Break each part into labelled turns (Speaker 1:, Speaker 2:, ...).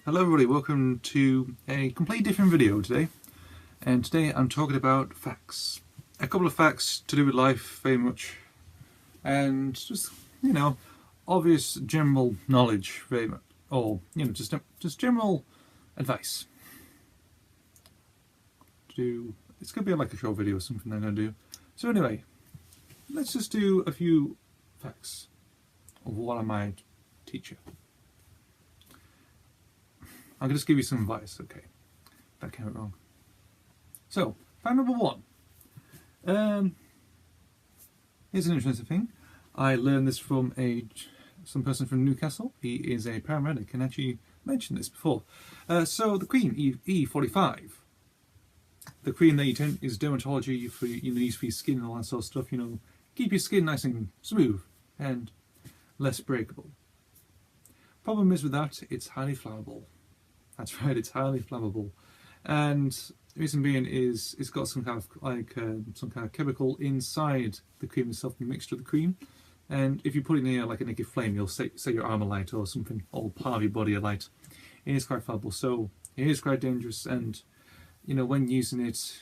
Speaker 1: Hello everybody, welcome to a completely different video today. And today I'm talking about facts. A couple of facts to do with life, very much. And just, obvious general knowledge, very much. Or, just general advice. It's going to be like a short video or something I'm going to do. So anyway, let's just do a few facts of what I might teach you. I'm going to just give you some advice, okay? That came out wrong. So, fact number one. Here's an interesting thing. I learned this from some person from Newcastle. He is a paramedic and actually mentioned this before. So the cream, E45, the cream that you tend is dermatology for use for your skin and all that sort of stuff. Keep your skin nice and smooth and less breakable. Problem is with that, it's highly flammable. That's right, it's highly flammable, and the reason being is it's got some kind of chemical inside the cream itself, the mixture of the cream. And if you put it near like a naked flame, you'll set your arm alight or something, or part of your body alight. It is quite flammable, so it is quite dangerous. And when using it,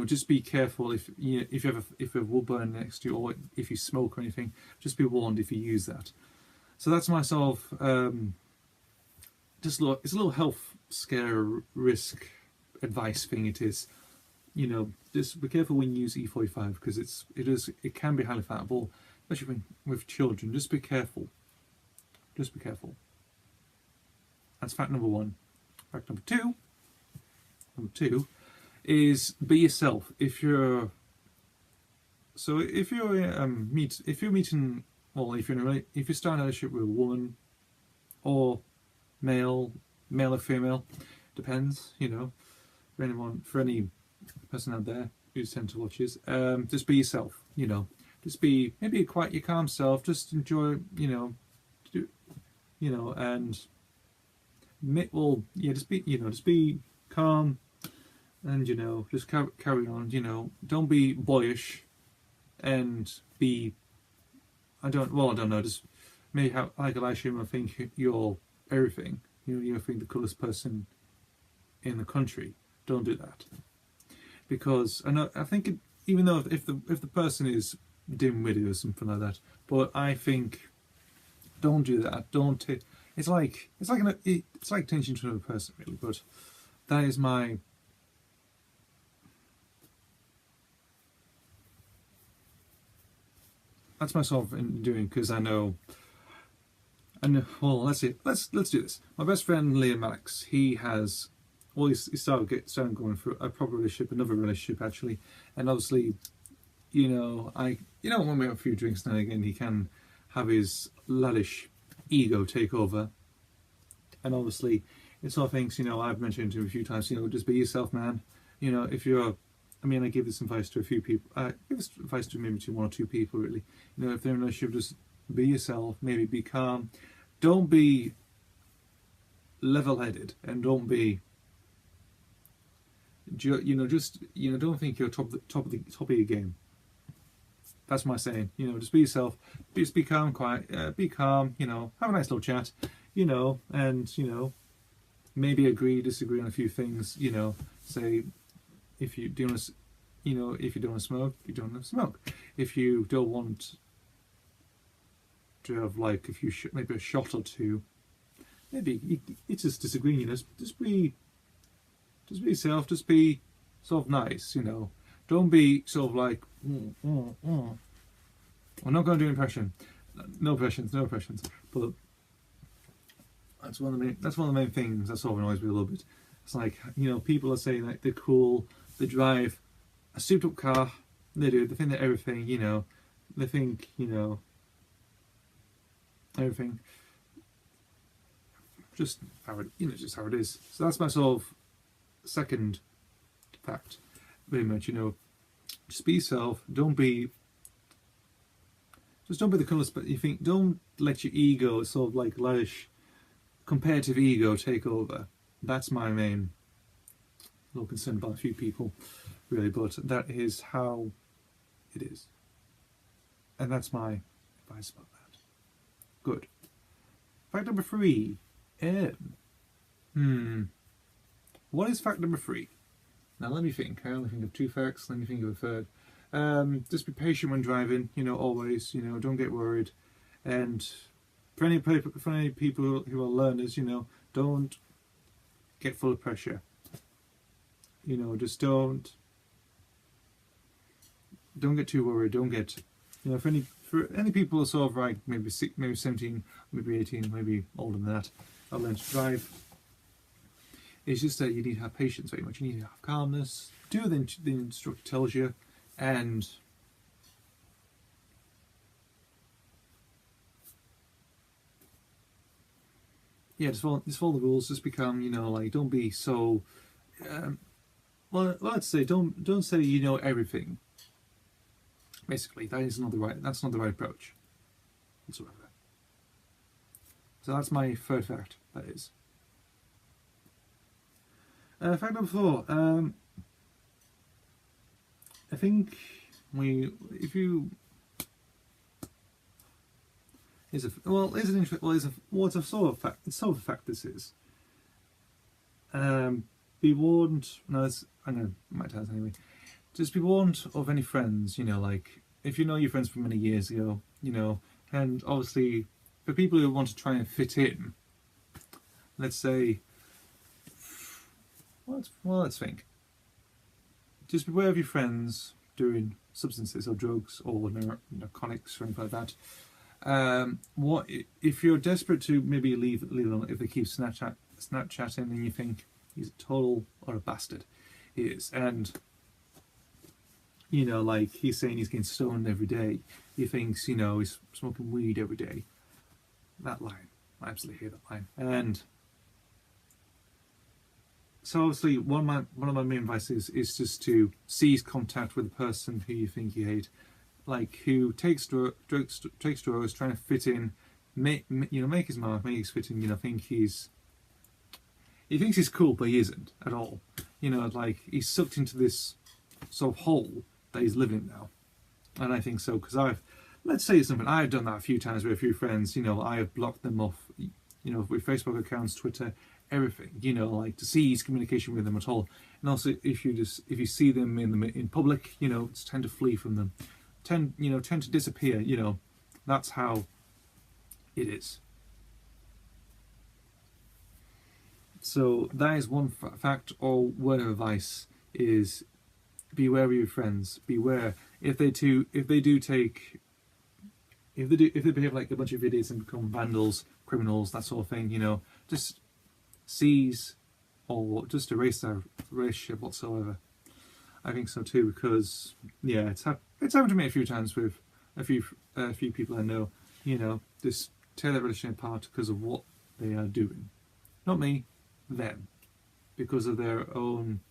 Speaker 1: just be careful if you have wood burn next to you, or if you smoke or anything. Just be warned if you use that. So that's my sort of it's a little health scare risk advice thing. It is, just be careful when you use E45 because it can be highly flammable, especially with children. Just be careful. Just be careful. That's fact number one. Fact number two. Number two is be yourself. If you're meeting, well, if you're starting a relationship with a woman, or male or female, depends, for any person out there who's tend to watch this, just be yourself, just be maybe quite your calm self, just enjoy, and just be calm, and just carry on, don't be boyish, and be, I don't know, just maybe how, like Elisha, I think you're everything, you think the coolest person in the country. Don't do that, because I think even though if the person is dim-witted or something like that, but I think don't do that. Don't take. It's like attention to another person, really. But that is that's my sort of in doing, because I know. And well, let's do this. My best friend Liam Alex, he started going through a proper relationship, another relationship actually, and obviously, when we have a few drinks now and again, he can have his laddish ego take over, and obviously, it's all things. I've mentioned to him a few times. Just be yourself, man. If you're, I give this advice to a few people. I give this advice to maybe to one or two people, really. If they're in a relationship, just be yourself, maybe be calm. Don't be level-headed, and don't be, don't think you're top of your game. That's my saying. Just be yourself. Just be calm, quiet. Be calm. Have a nice little chat. And maybe agree, disagree on a few things. Say if you don't want to, if you don't want to smoke, you don't want to smoke. If you don't want to have like maybe a shot or two, maybe it's just disagreeing. Just be yourself. Just be sort of nice. Don't be sort of like. I'm not going to do impression. No impressions. But that's one of the main things that sort of annoys me a little bit. It's like people are saying like they're cool, they drive a souped up car, they think they're everything. They think everything, just how it is. So that's my sort of second fact. Very much, just be yourself. Don't be the coolest, but don't let your ego, sort of like laddish competitive ego, take over. That's my main little concern about a few people, really. But that is how it is, and that's my advice about that. Good. Fact number 3. What is fact number 3? Now let me think. I only think of 2 facts. Let me think of a third. Just be patient when driving. Always. Don't get worried. And for any people who are learners, don't get full of pressure. Just don't get too worried. Don't get, for any people sort of like maybe 17, maybe 18, maybe older than that, are learning to drive. It's just that you need to have patience very much. You need to have calmness. Do what the instructor tells you, and yeah, just follow the rules. Just become, don't be so. Well, let's say don't say you know everything. Basically, that's not the right approach whatsoever. So that's my third fact. That is. Fact number 4. I think what's a sort of fact? It's sort of a fact. This is. Be warned. No, I know. I might tell us anyway. Just be warned of any friends. Like if you know your friends from many years ago. And obviously for people who want to try and fit in. Let's say. Well, let's think. Just beware of your friends doing substances or drugs or narcotics or anything like that. What if you're desperate to maybe leave them if they keep Snapchatting and you think he's a total or a bastard? He is, and like he's saying he's getting stoned every day. He thinks he's smoking weed every day. That line, I absolutely hate that line, and. So obviously, one of my main advices is just to cease contact with the person who you think you hate, like who takes drugs, trying to fit in, make his mark, make his fit in. He thinks he's cool, but he isn't at all. Like he's sucked into this sort of hole that he's living in now, and I think so because let's say something. I've done that a few times with a few friends. I have blocked them off. With Facebook accounts, Twitter. Everything, like to cease communication with them at all, and also if you see them in public, just tend to flee from them, tend to disappear. That's how it is. So that is one fact or word of advice: is beware of your friends. Beware if they behave like a bunch of idiots and become vandals, criminals, that sort of thing. Just seize or just erase their relationship whatsoever. I think so too, because it's happened to me a few times with a few people I know. Just tear their relationship apart because of what they are doing. Not me, them, because of their own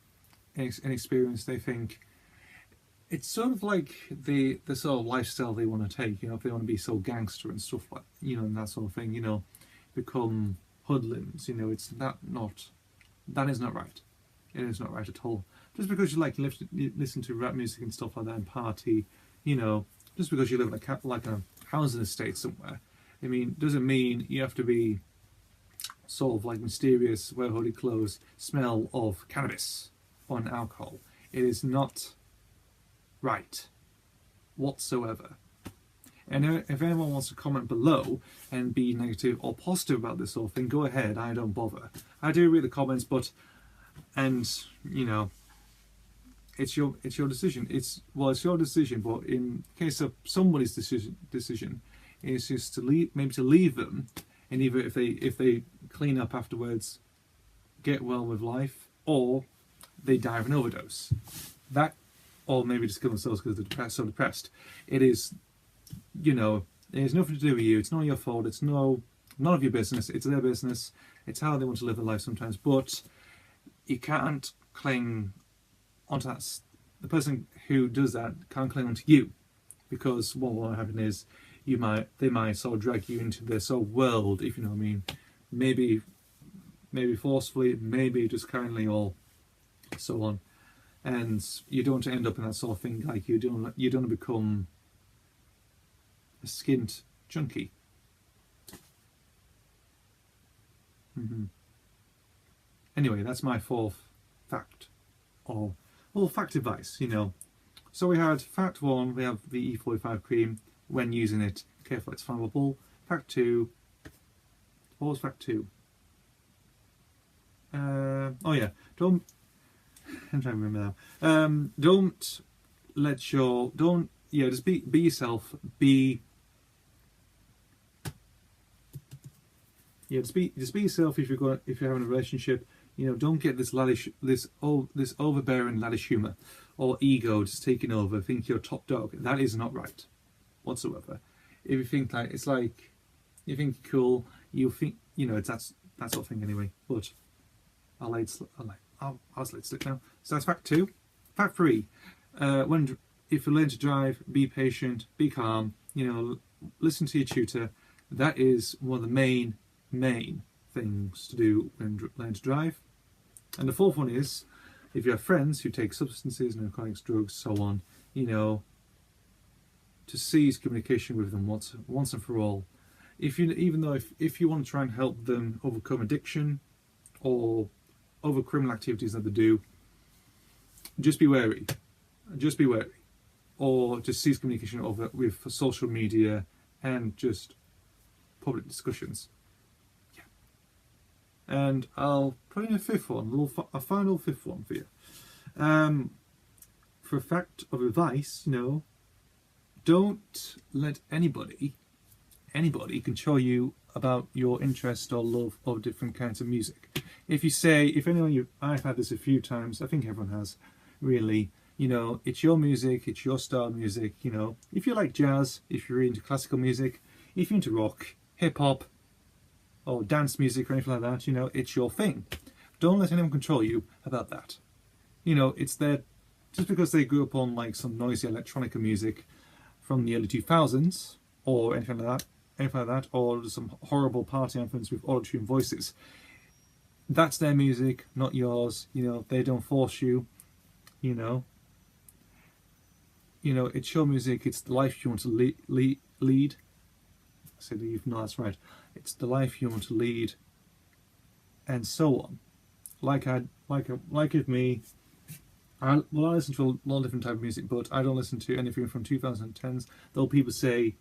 Speaker 1: inexperience. They think it's sort of like the sort of lifestyle they want to take. If they want to be so gangster and stuff like and that sort of thing. Become hoodlums, it's that is not right. It is not right at all. Just because you listen to rap music and stuff like that and party, just because you live in a housing estate somewhere, doesn't mean you have to be sort of like mysterious, wear hoodie clothes, smell of cannabis or alcohol. It is not right whatsoever. And if anyone wants to comment below and be negative or positive about this sort of thing, go ahead. I don't bother. I do read the comments, it's your decision. It's your decision. But in case of somebody's decision, it's just to leave them, and either if they clean up afterwards, get well with life, or they die of an overdose. That, or maybe just kill themselves because they're so depressed. It is. It has nothing to do with you. It's not your fault. It's none of your business. It's their business. It's how they want to live their life sometimes. But you can't cling onto that. The person who does that can't cling onto you, because what will happen is they might sort of drag you into their sort of world, if you know what I mean. Maybe forcefully, maybe just kindly, or so on. And you don't end up in that sort of thing. Like you don't become a skint junkie. Anyway, that's my fourth fact, or well, fact advice, you know. So we had fact 1, we have the E45 cream. When using it, careful, it's flammable. Fact 2, what was fact 2? Oh yeah, I'm trying to remember now. Just be yourself. Just be yourself if you're having a relationship. You know, don't get this overbearing laddish humour or ego just taking over. Think you're top dog. That is not right whatsoever. If you think like you think you're cool, you think it's that sort of thing anyway. But I'll let it slip now. So that's fact 2. Fact 3. If you learn to drive, be patient, be calm. You know, listen to your tutor. That is one of the main things to do when learning to drive. And the fourth one is, if you have friends who take substances, narcotics, drugs, so on, you know, to cease communication with them once and for all. If you want to try and help them overcome addiction or other criminal activities that they do, just be wary. Just be wary. Or just cease communication with social media and just public discussions. And I'll put in a fifth one, a final fifth one for you. For a fact of advice, you know, don't let anybody control you about your interest or love of different kinds of music. I've had this a few times, I think everyone has, really, you know, it's your music, it's your style of music, you know. If you like jazz, if you're into classical music, if you're into rock, hip-hop, or dance music or anything like that, you know, it's your thing. Don't let anyone control you about that. You know, it's their, just because they grew up on like some noisy electronica music from the early 2000s or anything like that, or some horrible party anthems with auto-tune voices. That's their music, not yours. You know, they don't force you. You know, it's your music. It's the life you want to lead. I said leave. No, that's right. It's the life you want to lead, and so on. Like with me, I listen to a lot of different type of music, but I don't listen to anything from 2010s. Though people say,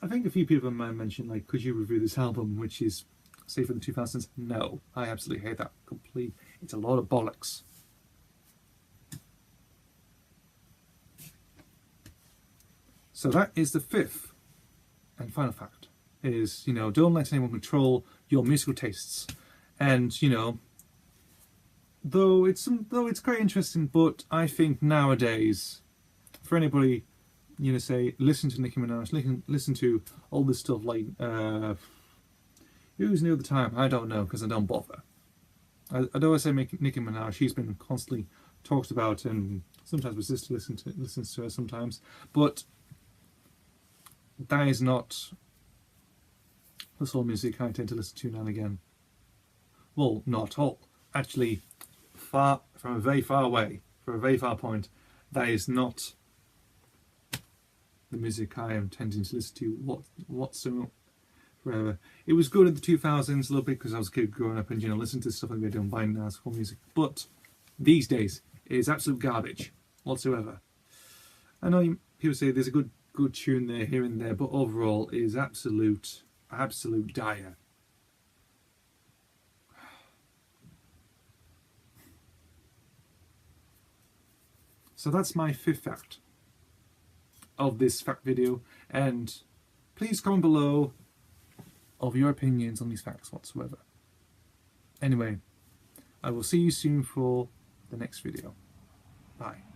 Speaker 1: I think a few people might mention, like, could you review this album, which is, say, for the 2000s? No, I absolutely hate that. It's a lot of bollocks. So that is the fifth and final fact. Is, you know, don't let anyone control your musical tastes. And, you know, though it's quite interesting, but I think nowadays, for anybody, you know, say, listen to Nicki Minaj, listen to all this stuff like, who's new at the time? I don't know, because I don't bother. I don't always say Nicki Minaj, she's been constantly talked about, and sometimes my sister listens to her sometimes, but that is not the sort of music I tend to listen to now and again. Well, not all. Actually, from a very far point, that is not the music I am tending to listen to whatsoever. It was good in the 2000s a little bit because I was a kid growing up and, you know, listening to stuff like they're doing by now, school music. But these days, it is absolute garbage whatsoever. I know people say there's a good tune there, here and there, but overall, it is absolute dire. So that's my fifth fact of this fact video, and please comment below of your opinions on these facts whatsoever. Anyway, I will see you soon for the next video. Bye.